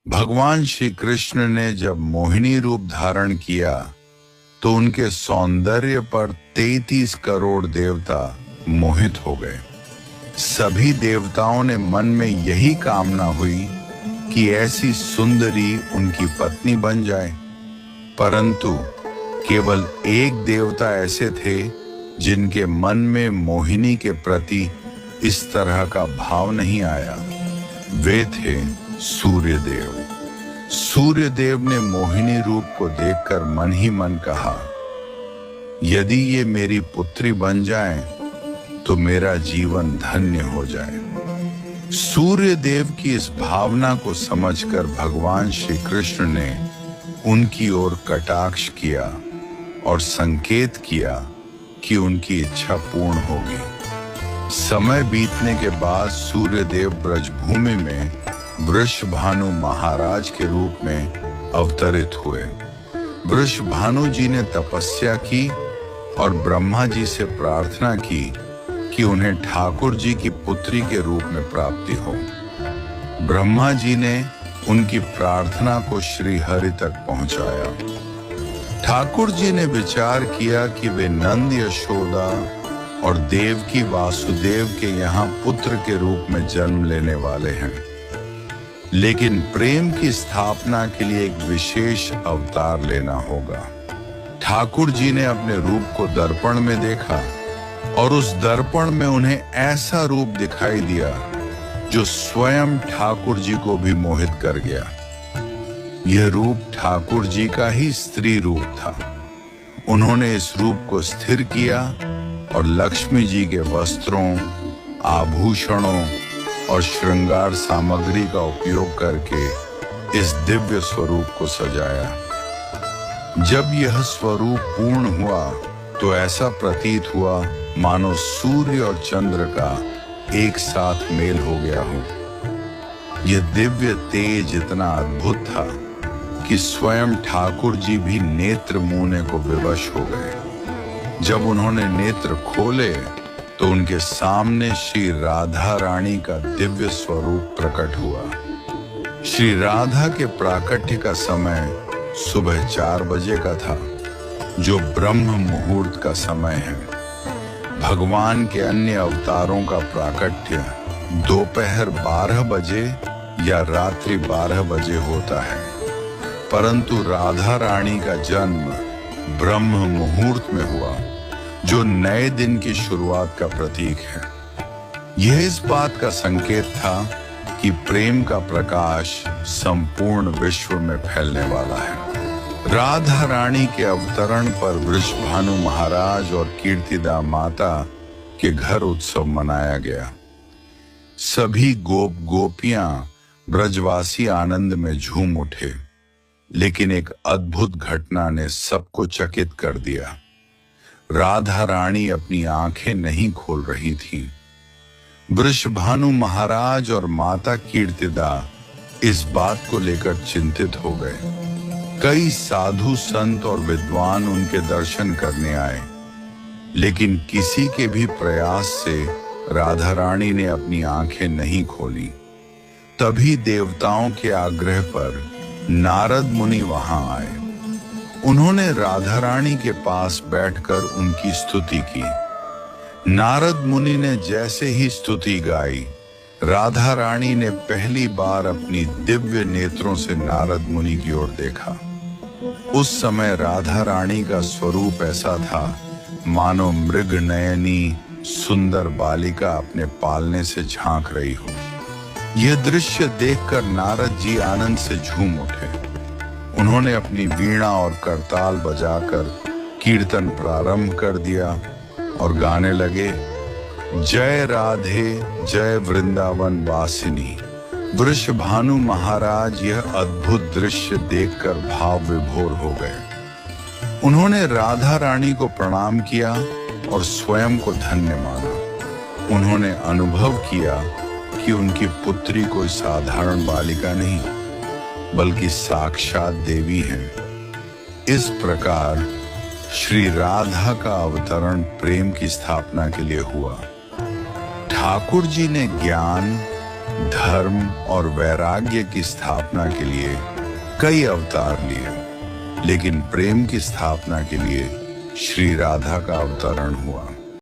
भगवान श्री कृष्ण ने जब मोहिनी रूप धारण किया तो उनके सौंदर्य पर 33 करोड़ देवता मोहित हो गए। सभी देवताओं ने मन में यही कामना हुई कि ऐसी सुंदरी उनकी पत्नी बन जाए, परंतु केवल एक देवता ऐसे थे जिनके मन में मोहिनी के प्रति इस तरह का भाव नहीं आया। वे थे सूर्यदेव। सूर्यदेव ने मोहिनी रूप को देखकर मन ही मन कहा, यदि ये मेरी पुत्री बन जाए तो मेरा जीवन धन्य हो जाए। सूर्यदेव की इस भावना को समझकर भगवान श्री कृष्ण ने उनकी ओर कटाक्ष किया और संकेत किया कि उनकी इच्छा पूर्ण होगी। समय बीतने के बाद सूर्यदेव ब्रजभूमि में वृषभानु महाराज के रूप में अवतरित हुए। वृषभानु जी ने तपस्या की और ब्रह्मा जी से प्रार्थना की कि उन्हें ठाकुर जी की पुत्री के रूप में प्राप्ति हो। ब्रह्मा जी ने उनकी प्रार्थना को श्री हरि तक पहुंचाया। ठाकुर जी ने विचार किया कि वे नंद यशोदा और देवकी वासुदेव के यहाँ पुत्र के रूप में जन्म लेने वाले हैं, लेकिन प्रेम की स्थापना के लिए एक विशेष अवतार लेना होगा। ठाकुर जी ने अपने रूप को दर्पण में देखा और उस दर्पण में उन्हें ऐसा रूप दिखाई दिया जो स्वयं ठाकुर जी को भी मोहित कर गया। यह रूप ठाकुर जी का ही स्त्री रूप था। उन्होंने इस रूप को स्थिर किया और लक्ष्मी जी के वस्त्रों, आभूषणों और श्रृंगार सामग्री का उपयोग करके इस दिव्य स्वरूप को सजाया। जब यह स्वरूप पूर्ण हुआ तो ऐसा प्रतीत हुआ मानो सूर्य और चंद्र का एक साथ मेल हो गया हो। यह दिव्य तेज इतना अद्भुत था कि स्वयं ठाकुर जी भी नेत्र मूने को विवश हो गए। जब उन्होंने नेत्र खोले तो उनके सामने श्री राधा रानी का दिव्य स्वरूप प्रकट हुआ। श्री राधा के प्राकट्य का समय सुबह 4 बजे का था, जो ब्रह्म मुहूर्त का समय है। भगवान के अन्य अवतारों का प्राकट्य दोपहर 12 बजे या रात्रि 12 बजे होता है, परंतु राधा रानी का जन्म ब्रह्म मुहूर्त में हुआ, जो नए दिन की शुरुआत का प्रतीक है। यह इस बात का संकेत था कि प्रेम का प्रकाश संपूर्ण विश्व में फैलने वाला है। राधा रानी के अवतरण पर वृषभानु महाराज और कीर्तिदा माता के घर उत्सव मनाया गया। सभी गोप गोपियां ब्रजवासी आनंद में झूम उठे, लेकिन एक अद्भुत घटना ने सबको चकित कर दिया। राधा रानी अपनी आंखें नहीं खोल रही थी। वृषभानु महाराज और माता कीर्तिदा इस बात को लेकर चिंतित हो गए। कई साधु संत और विद्वान उनके दर्शन करने आए, लेकिन किसी के भी प्रयास से राधा रानी ने अपनी आंखें नहीं खोली। तभी देवताओं के आग्रह पर नारद मुनि वहां आए। उन्होंने राधा रानी के पास बैठकर उनकी स्तुति की। नारद मुनि ने जैसे ही स्तुति गाई, राधा रानी ने पहली बार अपनी दिव्य नेत्रों से नारद मुनि की ओर देखा। उस समय राधा रानी का स्वरूप ऐसा था मानो मृग नयनी सुंदर बालिका अपने पालने से झांक रही हो। यह दृश्य देखकर नारद जी आनंद से झूम उठे। उन्होंने अपनी वीणा और करताल बजाकर कीर्तन प्रारंभ कर दिया और गाने लगे, जय राधे जय वृंदावन वासिनी। वृषभानु महाराज यह अद्भुत दृश्य देखकर भाव विभोर हो गए। उन्होंने राधा रानी को प्रणाम किया और स्वयं को धन्य माना। उन्होंने अनुभव किया कि उनकी पुत्री कोई साधारण बालिका नहीं, बल्कि साक्षात देवी है। इस प्रकार श्री राधा का अवतरण प्रेम की स्थापना के लिए हुआ। ठाकुर जी ने ज्ञान, धर्म और वैराग्य की स्थापना के लिए कई अवतार लिए, लेकिन प्रेम की स्थापना के लिए श्री राधा का अवतरण हुआ।